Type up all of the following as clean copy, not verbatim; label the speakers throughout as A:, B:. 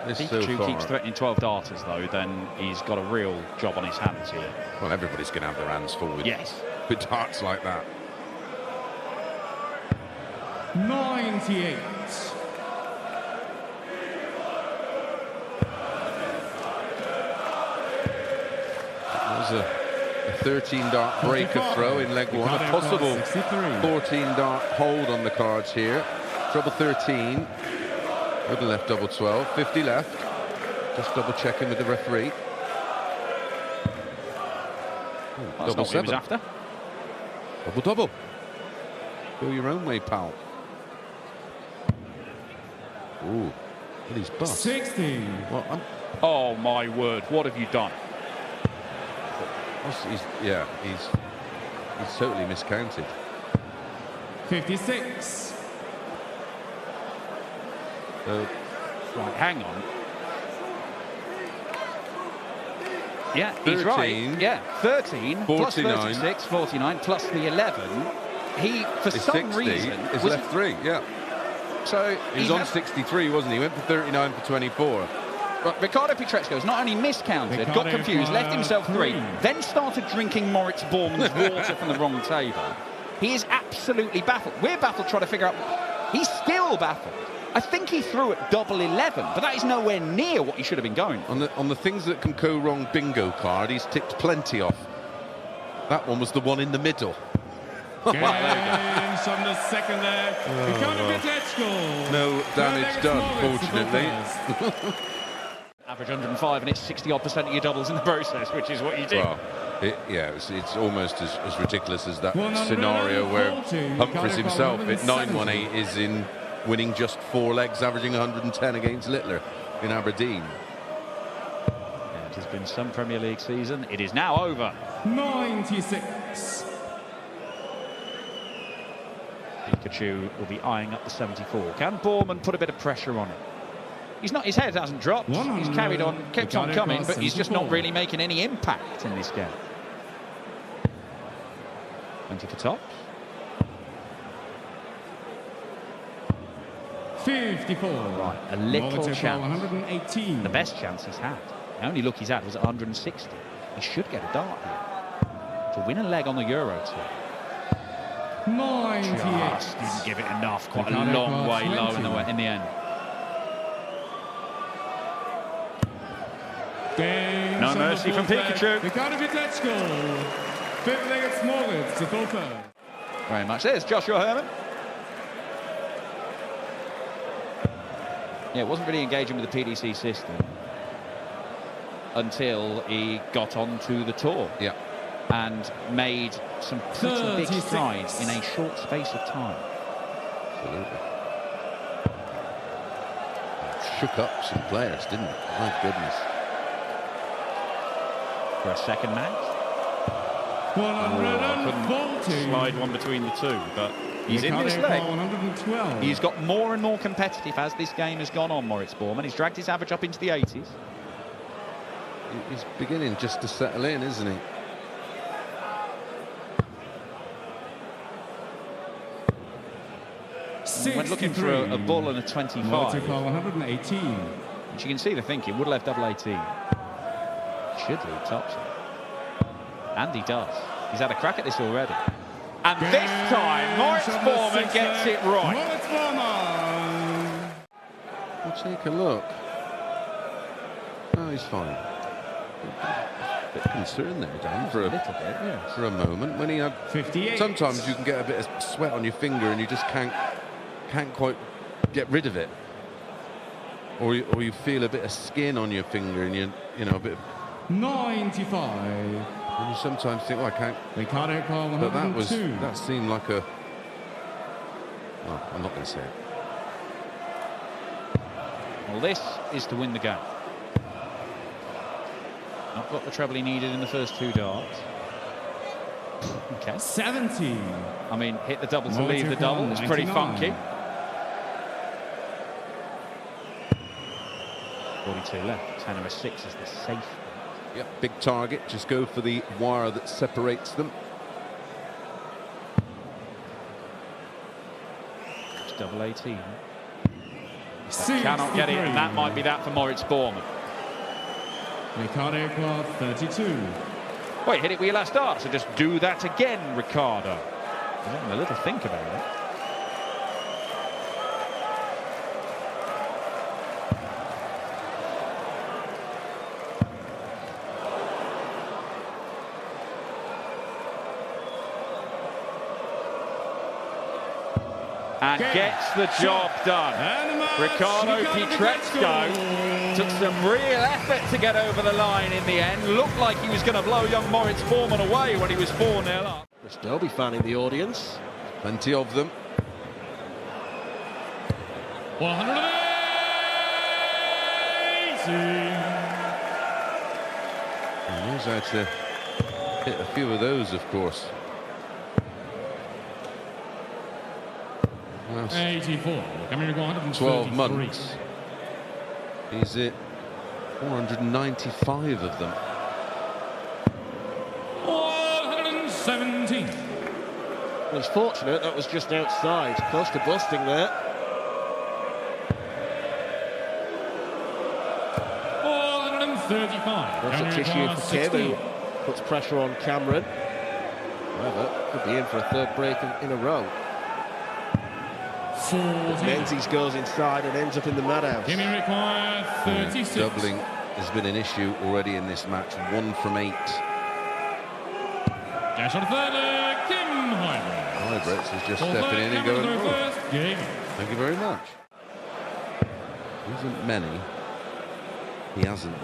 A: Pikachu keeps threatening 12 darters, though, then he's got a real job on his hands here.
B: Well, everybody's going to have their hands full with,
A: yes,
B: with darts like that.
C: 98.
B: That was a 13-dart break of throw in leg one. A possible 14-dart hold on the cards here. Treble 13. Open left double 12. 50 left. Just double checking with the referee.
A: Well,
B: double 7.
A: He was after.
B: Double. Go your own way, pal. Ooh, well, he's bust.
C: 60.
B: Well,
A: oh my word! What have you done?
B: He's totally miscounted.
C: 56.
A: Right, hang on. Yeah,
B: 13,
A: he's right. Yeah, 13 plus
B: 49.
A: 36, 49 plus the 11. He, for some
B: 60
A: reason,
B: is left 3. Yeah.
A: So
B: he was on 63, wasn't he? He went for 39 for 24.
A: But Ricardo Petresco has not only miscounted, got confused, left himself 3, then started drinking Moritz Bohrmann's water from the wrong table. He is absolutely baffled. We're baffled trying to figure out. He's still baffled. I think he threw at double 11, but that is nowhere near what he should have been going for.
B: On the things that can go wrong bingo card, he's ticked plenty off. That one was the one in the middle.
C: Gains from the second leg. Petresco.
B: No damage done, fortunately.
A: Average 105, and it's 60-odd% of your doubles in the process, which is what you do.
B: Well, it's almost as ridiculous as that scenario where Humphries himself at 918 is in winning just 4 legs, averaging 110 against Littler in Aberdeen.
A: Yeah, it has been some Premier League season. It is now over.
C: 96.
A: Pikachu will be eyeing up the 74. Can Bohrmann put a bit of pressure on him? He's not. His head hasn't dropped. He's carried on, kept on coming, but he's just not really making any impact in this game. 20 for tops.
C: 54.
A: Right, a little chance.
C: 118.
A: The best chance he's had. The only look he's had was at 160. He should get a dart here to win a leg on the Euro Tour.
C: 98.
A: Just didn't give it enough. Quite a long way low in the end. No mercy from Pikachu.
C: Ricardo Petresco. 5th leg at Moritz to go third.
A: Very much. There's Joshua Herman. Yeah, wasn't really engaging with the PDC system until he got onto the tour.
B: Yeah.
A: And made some pretty big strides in a short space of time.
B: Absolutely. Shook up some players, didn't it? My goodness.
A: For a second match.
C: 140.
A: Slide one between the two, but he's in this leg.
C: 112.
A: He's got more and more competitive as this game has gone on, Moritz Bohrmann. He's dragged his average up into the 80s.
B: He's beginning just to settle in, isn't he?
A: Went looking for a bull and a 25.
C: 118.
A: Which you can see the thinking, would have left double 18. Should lead tops. And he does. He's had a crack at this already. And this time, Moritz Bohrmann gets it right.
C: Moritz Bohrmann.
B: We'll take a look. Oh, he's fine. A bit concerned there, Dan, for a little bit, yes. For a moment. When he had
C: 58.
B: Sometimes you can get a bit of sweat on your finger and you just can't quite get rid of it. Or you feel a bit of skin on your finger and you know a bit of
C: 95.
B: And you sometimes think, well, I can't.
C: Ricardo Cullen,
B: But that seemed like a. Oh, I'm not going to say it.
A: Well, this is to win the game. Not got the treble he needed in the first 2 darts. Okay.
C: 70.
A: I mean, hit the double to leave the double. It's pretty funky. 42 left. 10 or a 6 is the safe.
B: Yep, big target. Just go for the wire that separates them.
A: It's double 18. Cannot get it, and that might be that for Moritz Bohrmann.
C: Ricardo Equard, 32.
A: Well, you hit it with your last dart, so just do that again, Ricardo. I'm having a little think about it. And gets the job done. Ricardo Petresco took some real effort to get over the line in the end. Looked like he was going to blow young Moritz Bohrmann away when he was 4-0 up.
D: Derby fan in the audience.
B: Plenty of them.
C: 180.
B: He knows how to hit a few of those, of course.
C: 84. Coming to
B: 12 months. He's hit 495 of them.
C: 117.
D: Well, he's fortunate that was just outside, close to busting there.
C: 135.
D: That's a tissue for Kim, who puts pressure on Cameron. However, could be in for a third break in a row.
C: 40.
D: Menzies goes inside and ends up in the madhouse.
C: Give me require 36.
B: Doubling has been an issue already in this match. 1 from 8.
C: Dash on third, Kim Huybrechts.
B: Huybrechts is just stepping in and going, oh, thank you very much. There isn't many he hasn't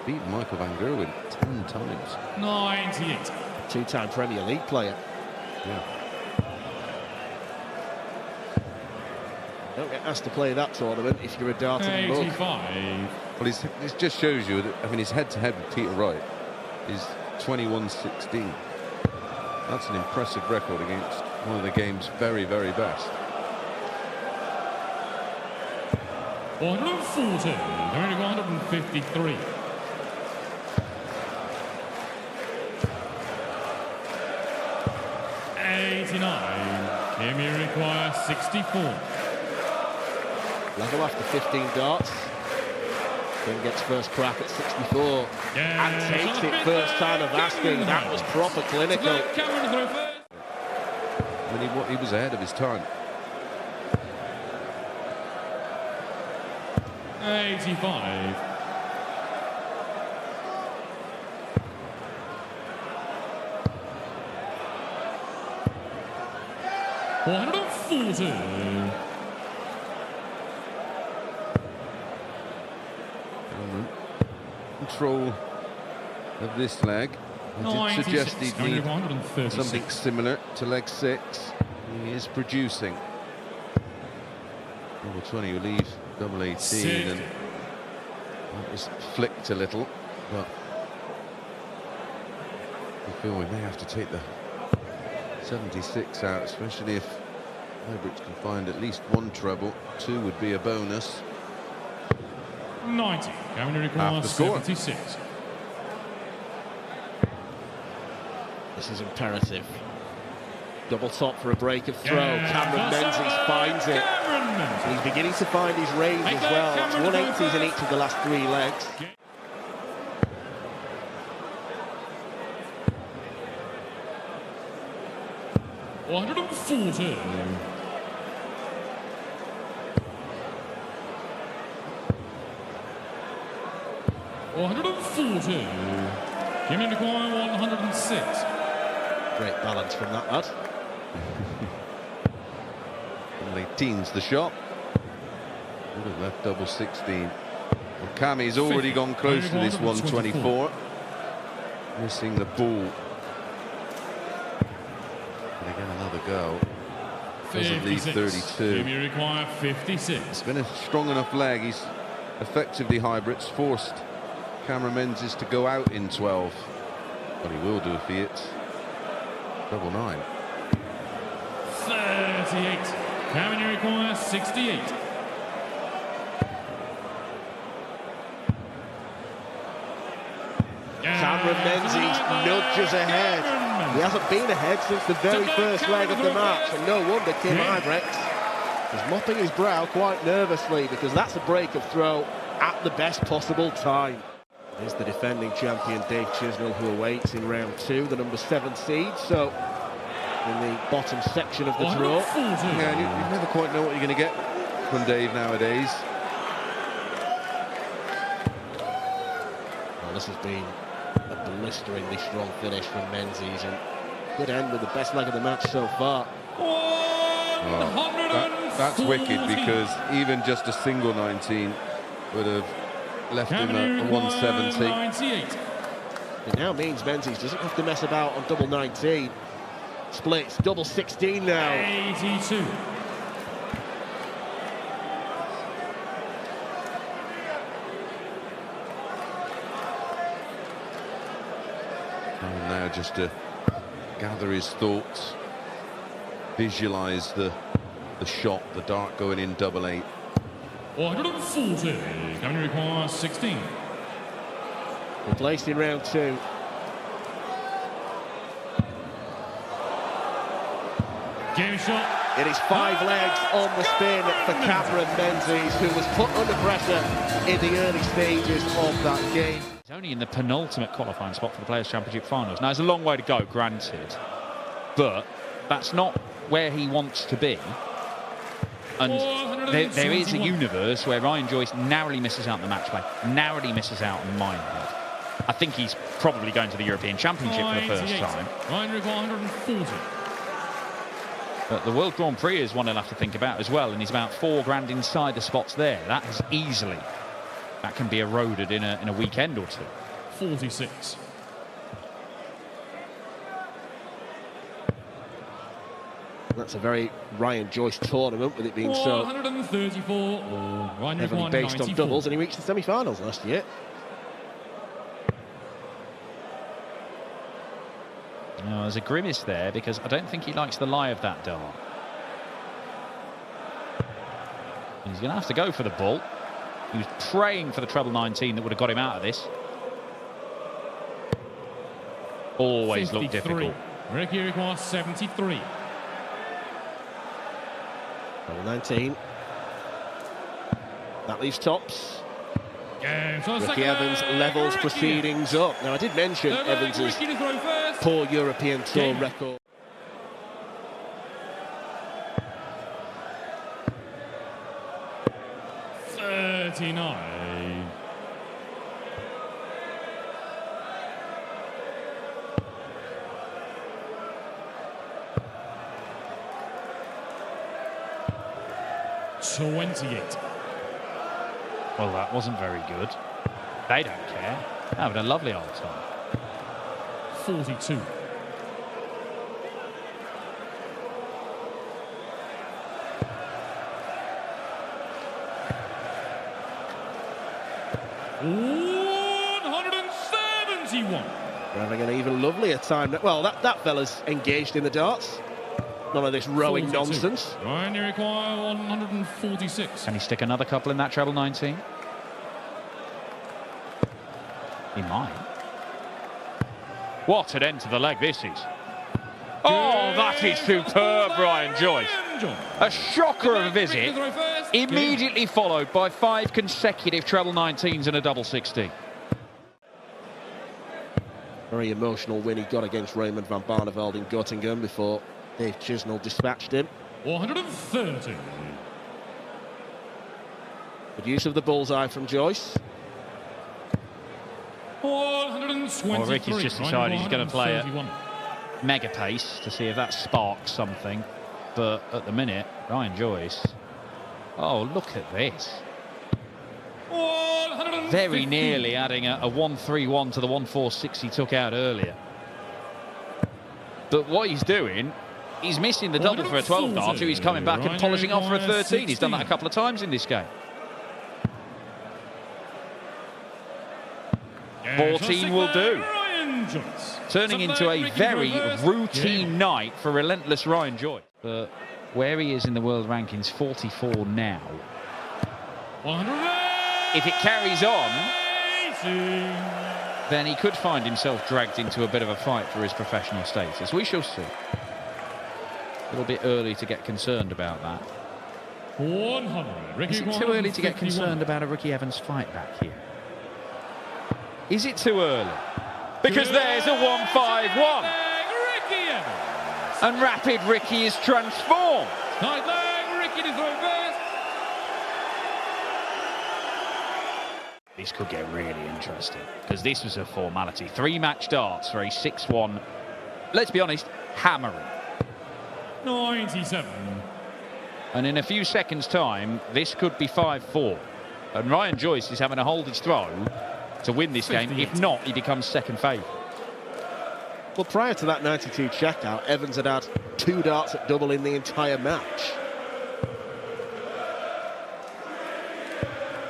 B: beaten Michael van Gerwen 10 times.
C: 98.
D: Two-time Premier League player.
B: Yeah.
D: Don't get asked to play that tournament if you're a darting mug.
C: 85.
B: Well, this just shows you that, I mean, his head-to-head with Peter Wright is 21-16. That's an impressive record against one of the game's very, very best.
C: 140. Going to 153. Kimi require 64.
D: Level after 15 darts. Then gets first crack at 64.
C: Yeah,
D: and takes it first time of asking. That was proper clinical.
C: I
B: mean, he was ahead of his time.
C: 85. $140.
B: Control of this leg. I did suggest he'd need something similar to leg 6. He is producing. Number 20 will leave double 18, and that was flicked a little, but I feel we may have to take the 76 out, especially if Huybrechts can find at least 1 treble. 2 would be a bonus.
C: 90. Coming to require 76.
D: This is imperative. Double top for a break of throw. Cameron Menzies finds it. And he's beginning to find his range as well. It's 180s in each of the last 3 legs.
C: $140. $140. Give me the coin, 106.
D: Great balance from that lad.
B: Only 18's the shot. Would have left double 16. Well, Cami's already gone close to this 124. Missing the ball. And again, another go. Doesn't leave 32.
C: Give me require 56.
B: It's been a strong enough leg. He's effectively Huybrechts forced Cameron Menzies to go out in 12. But he will do if he hits double 9.
C: 38. Cameron, you require 68.
D: Cameron Menzies nudges ahead. He hasn't been ahead since the very first leg of the match, and no wonder Kim Huybrechts He's mopping his brow quite nervously because that's a break of throw at the best possible time. Here's the defending champion Dave Chisnell, who awaits in round 2, the number 7 seed. So in the bottom section of the draw.
B: Yeah, you never quite know what you're going to get from Dave nowadays.
D: Well, this has been a blisteringly strong finish from Menzies, and good end with the best leg of the match so far.
B: That's wicked, because even just a single 19 would have left him at 170.
D: It now means Menzies doesn't have to mess about on double 19. Splits, double 16 now.
C: 82.
B: And now just to gather his thoughts, visualise the shot, the dart going in double 8.
C: 140. Coming requires 16.
D: Replaced in round 2.
C: Game shot.
D: It is 5 legs on the spin for Cameron Menzies, who was put under pressure in the early stages of that game.
A: He's only in the penultimate qualifying spot for the Players' Championship finals. Now, it's a long way to go, granted, but that's not where he wants to be. And there is a universe where Ryan Joyce narrowly misses out on the match play, narrowly misses out on Minehead. I think he's probably going to the European Championship for the first time.
C: Ryan 140.
A: But the World Grand Prix is one he'll have to think about as well, and he's about $4 inside the spots there. That is easily, that can be eroded in a weekend or two.
C: 46.
D: That's a very Ryan Joyce tournament, with it being so
C: 134.
D: heavily based on doubles, and he reached the semi-finals last year.
A: No, there's a grimace there because I don't think he likes the lie of that dart. He's going to have to go for the ball. He was praying for the treble 19 that would have got him out of this. Always looked difficult.
C: Ricky requires 73.
D: Double 19. That leaves tops. Ricky Evans levels proceedings up. Now, I did mention Evans's poor European Tour record.
C: $39. $28.
A: Well, that wasn't very good. They don't care. They're having a lovely old time.
C: 42. $171.
D: We're having an even lovelier time. Well, that fella's engaged in the darts. None of this rowing
C: 42.
D: nonsense.
C: Ryan, you require 146.
A: Can he stick another couple in that treble 19? He might. What an end to the leg this is. Oh, that is superb, Ryan Joyce. A shocker of a visit, immediately followed by 5 consecutive treble 19s and a double 16.
D: Very emotional win he got against Raymond van Barneveld in Göttingen before Dave Chisnell dispatched him.
C: 130.
D: Good use of the bullseye from Joyce.
C: 123.
A: Well, Ricky's just decided he's going to play a mega pace to see if that sparks something. But at the minute, Ryan Joyce, oh, look at this. Very nearly adding a 131 to the 146 he took out earlier. But what he's doing, he's missing the double for a 12 dart, so he's coming back and polishing off for a 13. He's done that a couple of times in this game. 14 will do. Turning into a very routine night for relentless Ryan Joyce. But where he is in the world rankings, 44 now. If it carries on, then he could find himself dragged into a bit of a fight for his professional status. We shall see. A little bit early to get concerned about that.
C: 100.
A: Is it too early to get concerned about a Ricky Evans fight back here? Is it too early? Because there's a 1-5-1.
C: Ricky Evans.
A: And Rapid Ricky is transformed.
C: Side leg, Ricky to throw first.
A: This could get really interesting, because this was a formality. 3 match darts for a 6-1, let's be honest, hammering.
C: 97.
A: And in a few seconds' time, this could be 5-4. And Ryan Joyce is having to hold his throw to win this game. If not, he becomes second favourite.
D: Well, prior to that 92 checkout, Evans had 2 darts at double in the entire match.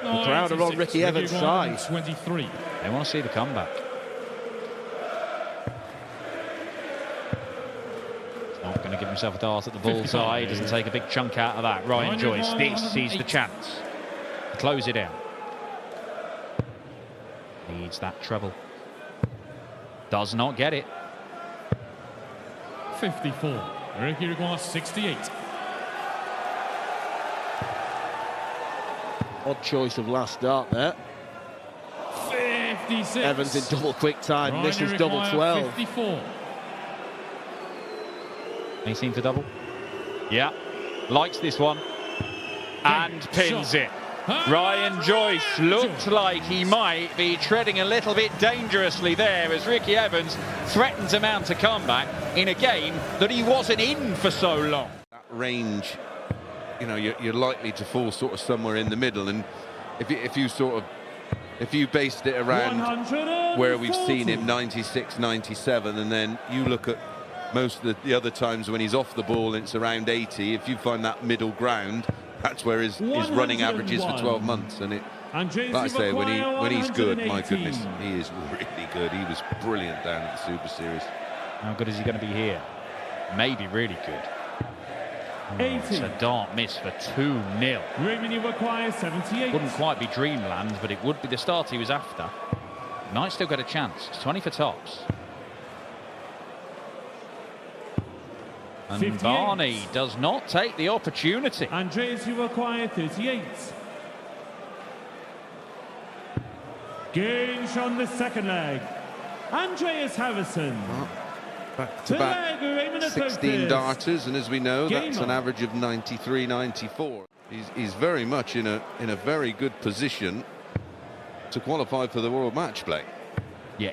D: The crowd are on Ricky Evans' side.
C: 23.
A: They want to see the comeback. He's not going to give himself a dart at the bullseye. He doesn't take a big chunk out of that. Ryan Joyce, this is the chance to close it out. Needs that treble. Does not get it.
C: 54. Ricky requires 68.
D: Odd choice of last dart there.
C: 56.
D: Evans in double quick time.
C: Ryan
D: Misses double 12.
C: 54.
A: 18 for double. Yeah, likes this one. And pins it. Ryan Joyce looked like he might be treading a little bit dangerously there as Ricky Evans threatened to mount a comeback in a game that he wasn't in for so long.
B: That range, you know, you're likely to fall sort of somewhere in the middle, and if you based it around where we've seen him 96, 97, and then you look at most of the other times when he's off the ball and it's around 80, if you find that middle ground, that's where his running average is for 12 months. And it, like I say, when he's good, my goodness, he is really good. He was brilliant down at the Super Series.
A: How good is he going to be here? Maybe really good. It's a dart miss for 2-0.
C: Revenue requires 78.
A: Wouldn't quite be dreamland, but it would be the start he was after. Might still get a chance. It's 20 for tops. And
C: 58.
A: Barney does not take the opportunity.
C: Andreas, you require 38. Gage on the second leg. Andreas Harrysson.
B: Back-to-back 16 darters, and as we know, that's an average of 93, 94. He's very much in a very good position to qualify for the World Match Play.
A: Yeah,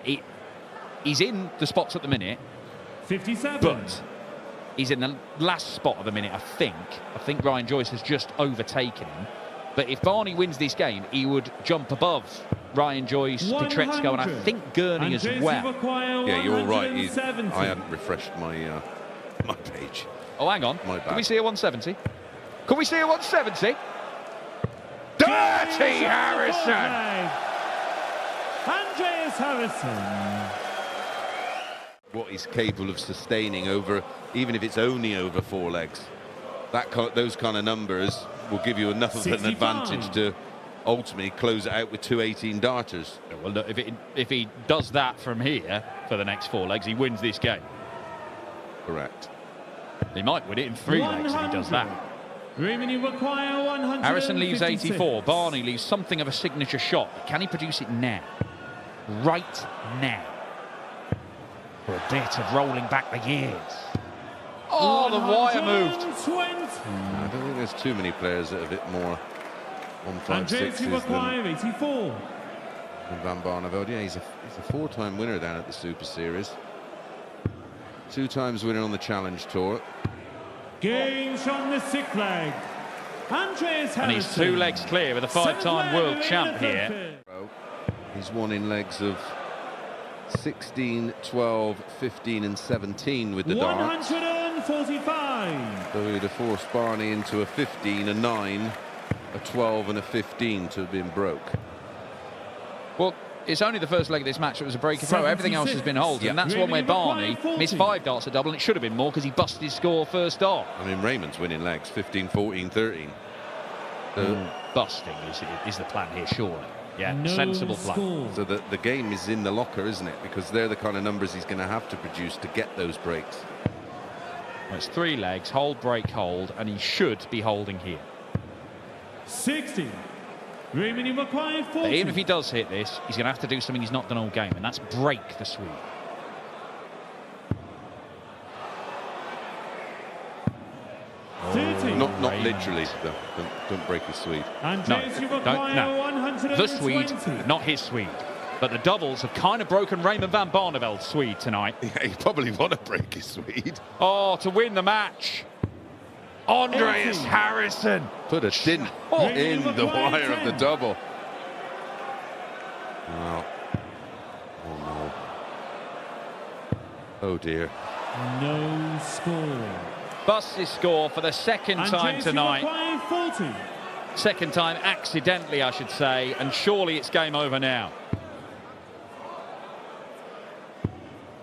A: he's in the spots at the minute.
C: 57.
A: But he's in the last spot of the minute, I think. I think Ryan Joyce has just overtaken him. But if Barney wins this game, he would jump above Ryan Joyce, Petresco, and I think Gurney as well.
B: Yeah, you're all right. I hadn't refreshed my my page.
A: Oh, hang on.
B: My bad.
A: Can we see a 170? Can we see a 170? Dirty Harrysson!
C: Andreas Harrysson.
B: What he's capable of sustaining over, even if it's only over 4 legs. Those kind of numbers will give you enough of an advantage to ultimately close it out with 2 18 darters.
A: Well, look, if he does that from here for the next 4 legs, he wins this game.
B: Correct.
A: He might win it in 3 legs if he does that. Harrysson leaves 84. Barney leaves something of a signature shot. Can he produce it now? Right now. For a bit of rolling back the years. Oh, the wire moved.
B: I don't think there's too many players that are a bit more 156s than Van Barneveld. Yeah, he's a 4-time winner down at the Super Series. 2 times winner on the Challenge Tour.
C: Gage on the 6th leg. Andreas Harrysson.
A: And he's 2 legs clear with a 5-time world champ here.
B: He's won in legs of 16, 12, 15 and 17 with the darts.
C: 145.
B: So he'd have forced Barney into a 15, a 9, a 12 and a 15 to have been broke.
A: Well, it's only the first leg of this match that was a break of throw. Everything else has been holds, and that's one where Barney missed 5 darts at double, and it should have been more because he busted his score first dart.
B: I mean, Raymond's winning legs 15, 14, 13.
A: Busting is the plan here, surely. Yeah, sensible plan.
B: So the game is in the locker, isn't it? Because they're the kind of numbers he's going to have to produce to get those breaks.
A: Well, it's 3 legs, hold, break, hold, and he should be holding here.
C: 60. Remaining required 40.
A: Even if he does hit this, he's going to have to do something he's not done all game, and that's break the sweep.
B: Not literally, though. Don't break his Swede.
C: And
A: No,
C: Joyce, you
A: don't,
C: require
A: no.
C: 120.
A: The Swede, not his Swede. But the doubles have kind of broken Raymond van Barneveld's Swede tonight.
B: Yeah, he probably want to break his Swede.
A: Oh, to win the match. Andreas Harrysson.
B: Put a dint in the wire of the double. Oh. Oh, no. Oh, dear.
C: No score.
A: Busts his score for the second
C: And
A: time
C: Joyce, you
A: tonight.
C: require 40.
A: Second time accidentally, I should say, and surely it's game over now.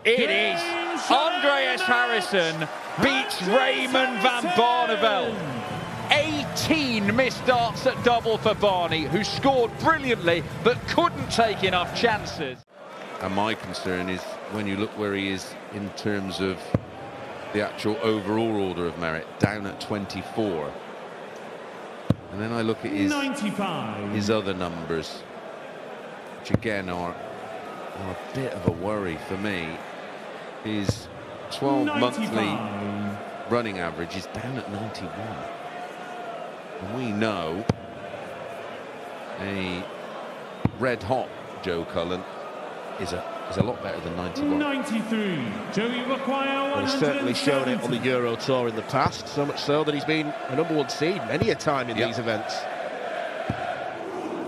A: It is. Andreas Harrysson beats Raymond van Barneveld. 18 missed darts at double for Barney, who scored brilliantly but couldn't take enough chances.
B: And my concern is when you look where he is in terms of the actual overall order of merit, down at 24. And then I look at his
C: 95.
B: his other numbers, which again are a bit of a worry for me. His 12-monthly running average is down at 91. And we know a red-hot Joe Cullen is a lot better than 91.
C: 93. Joey require 170.
D: Well, he's certainly shown it on the Euro Tour in the past, so much so that he's been a #1 seed many a time in these events.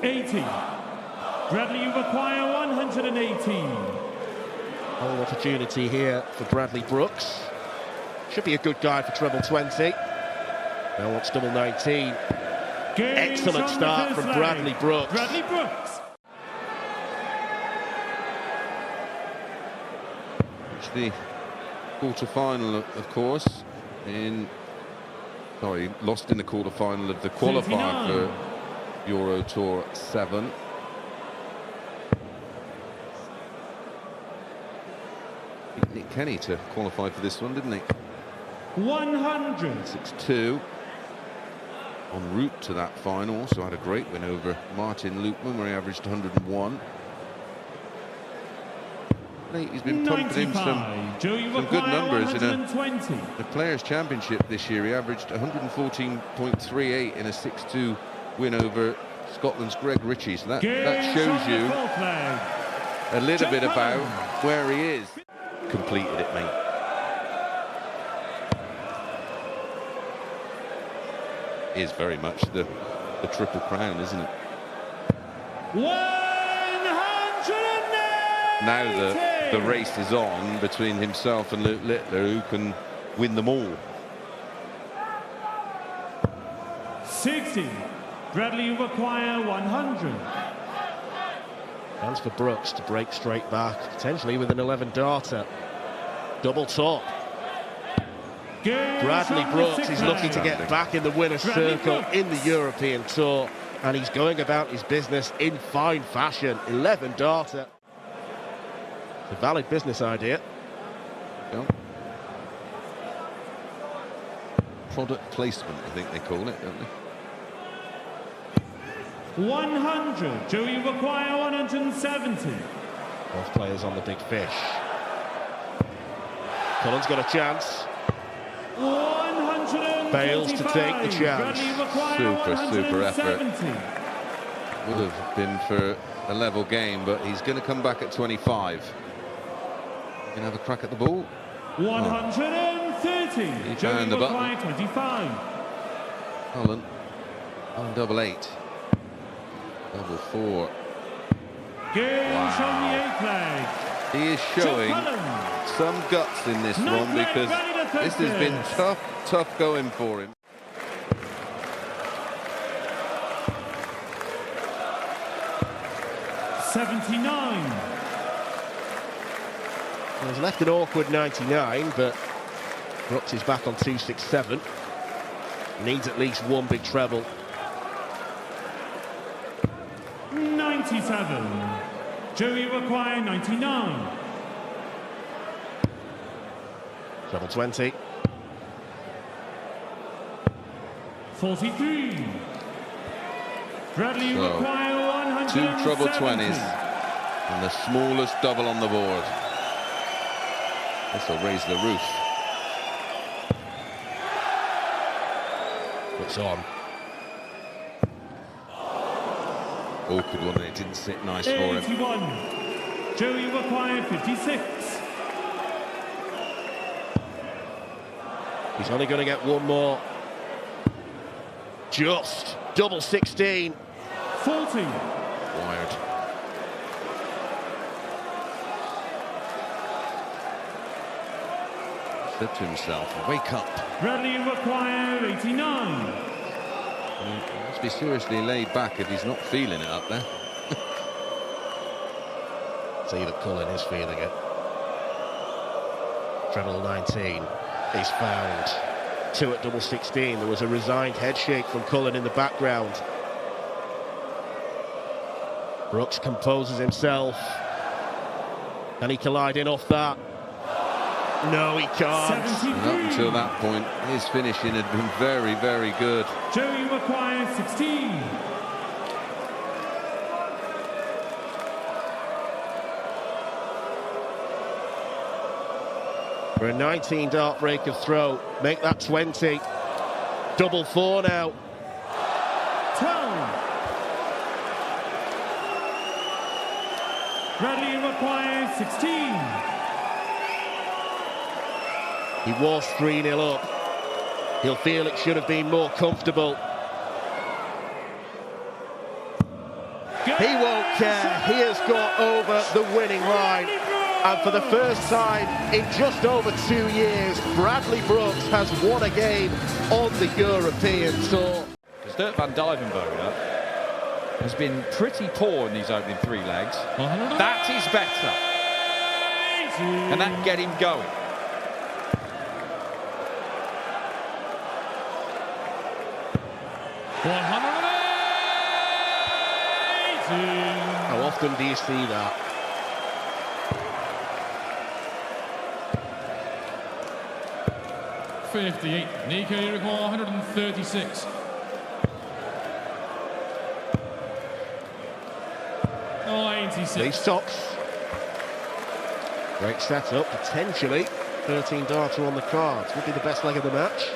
C: 80. Bradley, you require 118.
D: Whole opportunity here for Bradley Brooks. Should be a good guy for treble 20. Now wants double 19. Excellent start from Bradley Brooks.
C: Bradley Brooks.
B: It's the quarter-final, of course, lost in the quarter-final of the qualifier for Euro Tour 7. Nick Kenny to qualify for this one, didn't he?
C: 100.
B: 6-2. En route to that final, also had a great win over Martin Lukman, where he averaged 101. He's been pumping in some good numbers in the Players' Championship this year. He averaged 114.38 in a 6-2 win over Scotland's Greg Ritchie. So that shows you a little bit about where he is. Completed it, mate. Is very much the Triple Crown, isn't it?
C: 190.
B: Now the race is on between himself and Luke Littler, who can win them all.
C: 60. Bradley, you require 100.
D: Chance for Brooks to break straight back, potentially with an 11-darter. Double top. Bradley Brooks is looking to get back in the winner's circle in the European Tour, and he's going about his business in fine fashion. 11-darter. It's a valid business idea.
B: Yeah. Product placement, I think they call it, don't they?
C: 100. Joey, you require 170.
D: Both players on the big fish. Cullen's got a chance.
C: 125.
D: Fails to take the chance.
B: Super effort. Would have been for a level game, but he's going to come back at 25. Going to have a crack at the ball.
C: 130.
B: He
C: Joey,
B: found the
C: require
B: button.
C: 25.
B: Cullen on double 8. Double 4.
C: Games on the 8th leg.
B: He is showing some guts in this one, because this has been tough going for him.
D: He's left an awkward 99, but Brooks is back on 267. Needs at least one big treble.
C: 97. Joey require 99.
D: Treble 20.
C: 43. Bradley, you
B: So,
C: require
B: 2 treble
C: 170.
B: 20s and the smallest double on the board. This will raise the roof.
D: It's on.
B: Awkward one, it didn't sit nice for him.
C: 81. Joey require 56.
D: He's only going to get one more. Just double 16.
C: 40.
B: Wired. Said to himself, wake up.
C: Bradley require 89.
B: He must be seriously laid back if he's not feeling it up there.
D: See that Cullen is feeling it. Treble 19 is found. 2 at double 16. There was a resigned head shake from Cullen in the background. Brooks composes himself. Can he collide in off that? No, he can't.
C: 73.
B: And up until that point, his finishing had been very, very good.
C: Joey require 16.
D: For a 19 dart break of throw, make that 20. Double 4 now.
C: 12. Bradley require 16.
D: He was 3-0 up. He'll feel it should have been more comfortable. He won't care. He has got over the winning line. And for the first time in just over 2 years, Bradley Brooks has won a game on the European Tour.
A: Because Van Duijvenbode has been pretty poor in these opening 3 legs. That is better. And that can get him going.
D: How often do you see that?
E: .58. Nico, you require 136.
D: These socks. Great setup, potentially 13 darter on the cards. Would be the best leg of the match.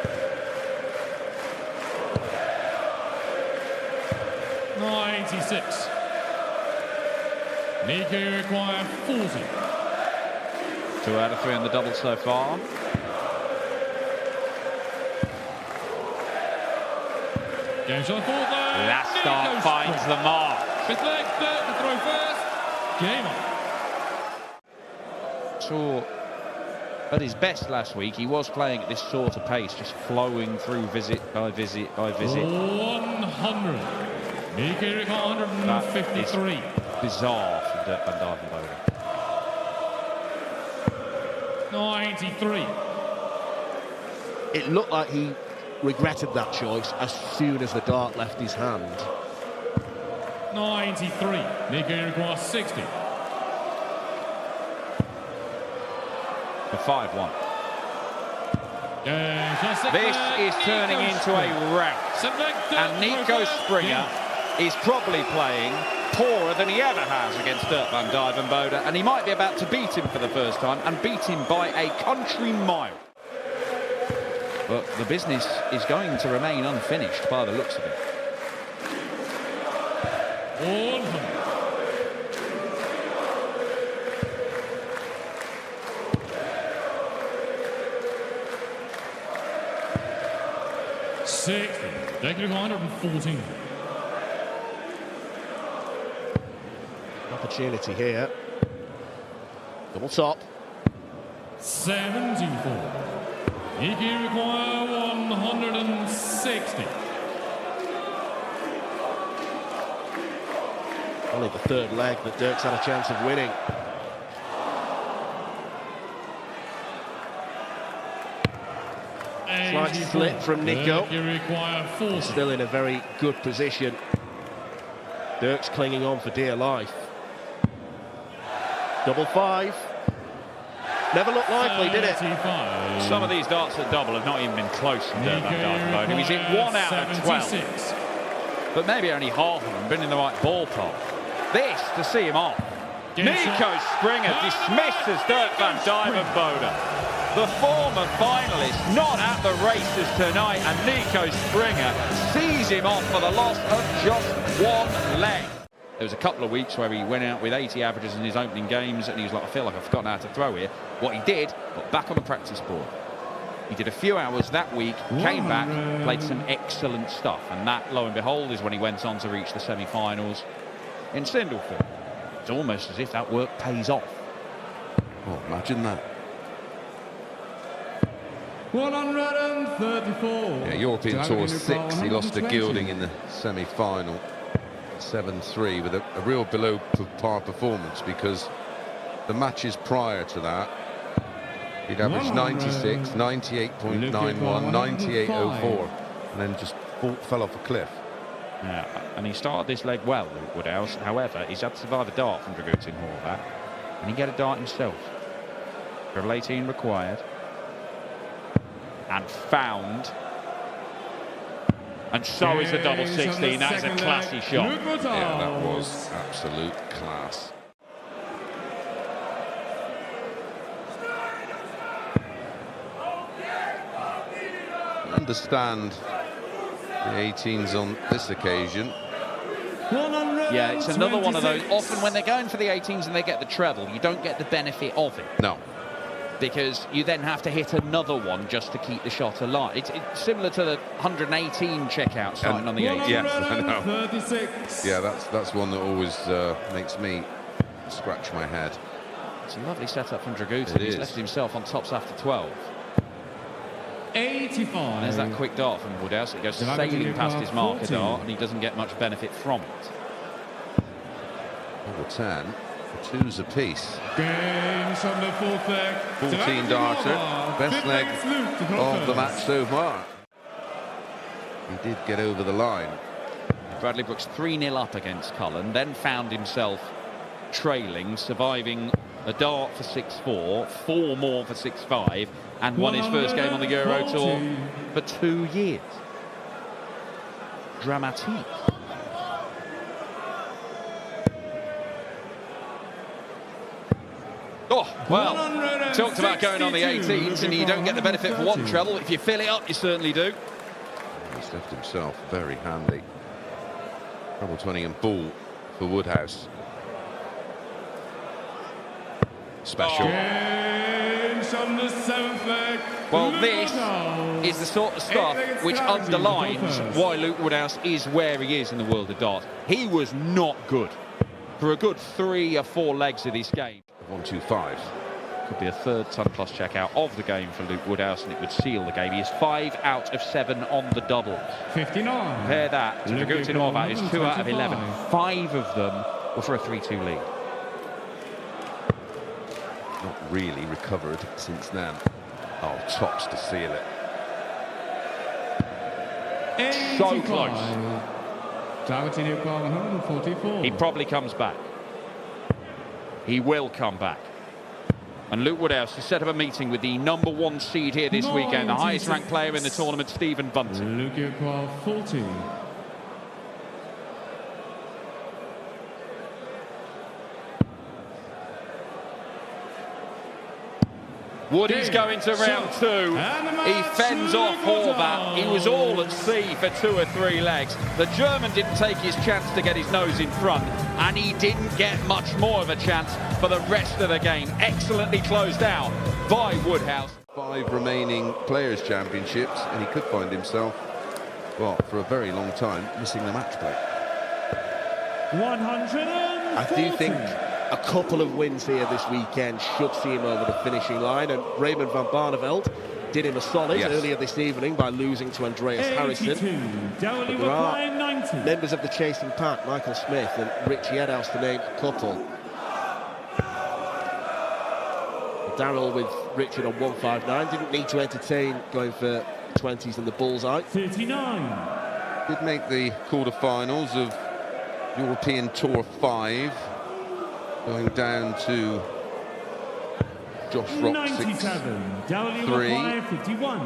E: 96. Nico, you require 40.
A: 2 out of 3 on the double so far.
E: Game shot fourth.
A: Last start finds the mark.
E: Fifth leg, third to throw first. Game on.
A: Saw at his best last week, he was playing at this sort of pace, just flowing through visit by visit by visit.
E: 100. Nico, you require 153.
A: Bizarre from Van Duijvenbode.
E: 93.
D: It looked like he regretted that choice as soon as the dart left his hand.
E: 93. Nico, you require 60.
A: For 5-1.
E: Yeah,
A: This is turning into a rout. And Nico Springer is probably playing poorer than he ever has against Van Duijvenbode, and he might be about to beat him for the first time, and beat him by a country mile. But the business is going to remain unfinished by the looks of it.
E: 100. Negative 114.
D: Opportunity here. Double top.
E: 74. Iki require 160.
D: Only the third leg that Dirk's had a chance of winning. Slight slip from Nico. Still in a very good position. Dirk's clinging on for dear life. Double 5. Never looked likely, did it?
A: Some of these darts at double have not even been close from Van Duijvenbode. He's in 1 out of 12. but maybe only half of them been in the right ballpark. This to see him off. Nico Springer dismissed as Dirk van Duijvenbode. The former finalist not at the races tonight, and Nico Springer sees him off for the loss of just one leg. There was a couple of weeks where he went out with 80 averages in his opening games and he was like, I feel like I've forgotten how to throw here. What he did, got back on the practice board. He did a few hours that week, came back, played some excellent stuff, and that, lo and behold, is when he went on to reach the semi-finals in Sindelford. It's almost as if that work pays off.
B: Oh, imagine that.
C: 134.
B: Yeah, European Tour 6. He lost to Gilding in the semi-final, 7-3, with a real below par performance, because the matches prior to that, he'd averaged 96, 98.91, 98.04, and then just fell off a cliff.
A: Yeah, and he started this leg well, Woodhouse. However, he's had to survive a dart from Dragutin Horvat, and he get a dart himself. Treble 18 required. And found. And so is the double 16. That is a classy shot.
B: Yeah, that was absolute class. I understand the 18s on this occasion.
A: Yeah, it's another one of those. Often when they're going for the 18s and they get the treble, you don't get the benefit of it.
B: No.
A: Because you then have to hit another one just to keep the shot alive. It's similar to the 118 checkout starting on the 18.
B: Yes, I know. Yeah, that's one that always makes me scratch my head.
A: It's a lovely setup from Dragutin. He's left himself on tops after 12.
C: 85.
A: There's that quick dart from Woodhouse. It goes sailing past his marker dart, and he doesn't get much benefit from it.
B: Number 10. Twos apiece.
C: Games on the fourth leg.
B: 14 darter. Best leg of the match so far. He did get over the line.
A: Bradley Brooks 3-0 up against Cullen, then found himself trailing, surviving a dart for 6-4, 4 more for 6-5, and won his first game on the Euro Tour for 2 years. Dramatique. Oh, well, talked about going on the 18s and you don't get the benefit for one treble. If you fill it up, you certainly do.
B: He's left himself very handy. Treble 20 and ball for Woodhouse. Special.
A: Well, this is the sort of stuff which underlines why Luke Woodhouse is where he is in the world of darts. He was not good for a good 3 or 4 legs of this game.
B: 1-2-5.
A: Could be a third ton plus checkout of the game for Luke Woodhouse, and it would seal the game. He is 5 out of 7 on the doubles.
C: 59.
A: Compare that to Dragutin Horvat, who's 2 out of 11. 5 of them were for a 3-2 lead.
B: Not really recovered since then. Oh, tops to seal it.
A: So close. He probably comes back. He will come back. And Luke Woodhouse has set up a meeting with the #1 seed here this weekend, the highest ranked player in the tournament, Stephen Bunting.
C: Luke 40.
A: Woody's going to round 2. He fends off Horvat. He was all at sea for 2 or 3 legs. The German didn't take his chance to get his nose in front, and he didn't get much more of a chance for the rest of the game. Excellently closed out by Woodhouse.
B: 5 remaining Players' Championships, and he could find himself, well, for a very long time, missing the match play.
C: 140.
D: I do think a couple of wins here this weekend should see him over the finishing line, and Raymond van Barneveld did him a solid earlier this evening by losing to Andreas Harrysson. But there are members of the chasing pack, Michael Smith and Richie Edhouse, to name a couple. Darrell with Richard on 159 didn't need to entertain going for 20s in the bullseye.
C: 39.
B: Did make the quarterfinals of European Tour 5. Going down to Josh Rock
C: 97.
B: 6-3.
C: 51.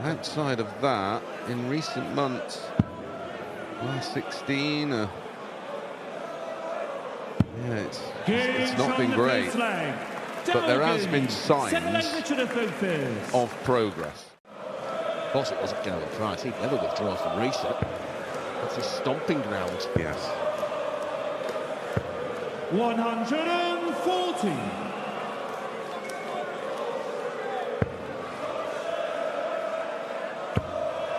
B: Outside of that, in recent months, last 16, yeah, it's not been great, but there has been signs of progress.
D: Of course it wasn't Gary Price, he'd never withdraw from reset. That's his stomping ground.
B: Yes.
C: 140.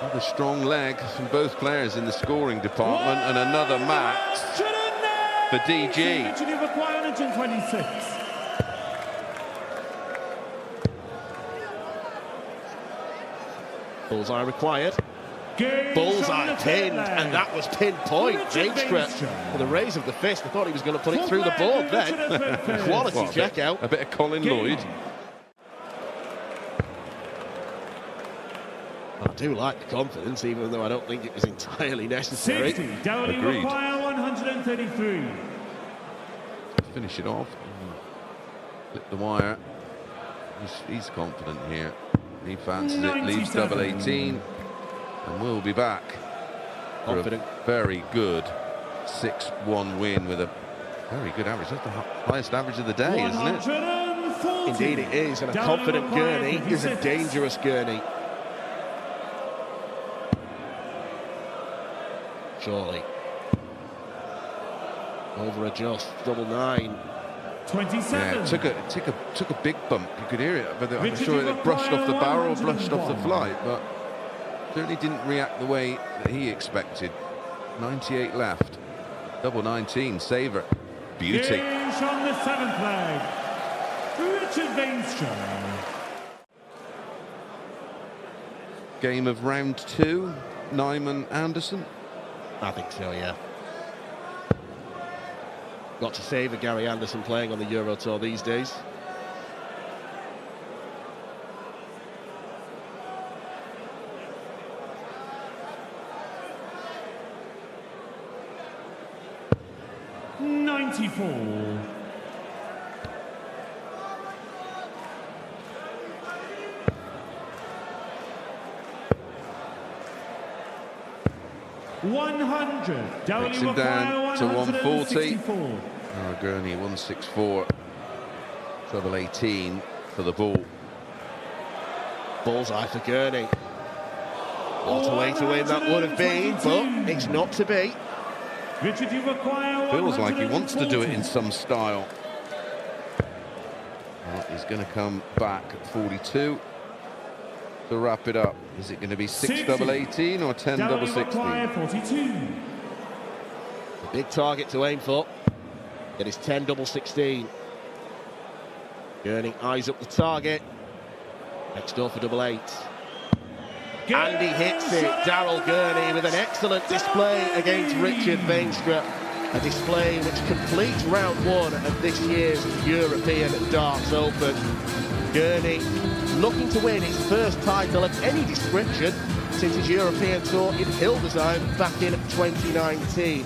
B: Another strong leg from both players in the scoring department, and another max for DG.
C: 126.
D: Bullseye required. Bullseye pinned, and that was pinpoint. Veenstra with a raise of the fist. I thought he was going to put it through the board then. Quality check out.
B: A bit of Colin Lloyd.
D: I do like the confidence, even though I don't think it was entirely necessary.
C: 60. Dowdy
B: Agreed.
C: require 133.
B: Finish it off. Flip the wire. He's confident here. He fancies it. Leaves double 18. And we'll be back for a very good 6-1 win with a very good average. That's the highest average of the day, isn't it?
D: Indeed it is, and a confident Gurney is a dangerous Gurney. Surely. Over adjust, double 9.
C: 27.
B: Yeah, it took a big bump. You could hear it, but I'm sure it brushed off the barrel, brushed off the flight, but certainly didn't react the way that he expected. 98 left. Double 19, save it. Beauty.
C: Games on the 7th leg. Richard Veenstra.
B: Game of round 2, Nyman Anderson.
D: I think so, yeah. Got to savour Gary Anderson playing on the Euro Tour these days.
C: '94.
B: Takes him down to 140. Oh, Gurney 164. Treble 18 for the ball.
D: Bullseye for Gurney. What a way to win that would have been, but it's not to be.
C: Richard, you require
B: Feels like he wants to do it in some style. Well, he's going to come back at 42 to wrap it up. Is it going to be 6 double 18 or 10 double 16?
C: 42.
D: A big target to aim for. It is 10 double 16. Gurney eyes up the target. Next door for double 8. And he hits it. Daryl Gurney with an excellent display against Richard Veenstra. A display which completes round 1 of this year's European Darts Open. Gurney looking to win his first title of any description since his European tour in Hildesheim back in 2019.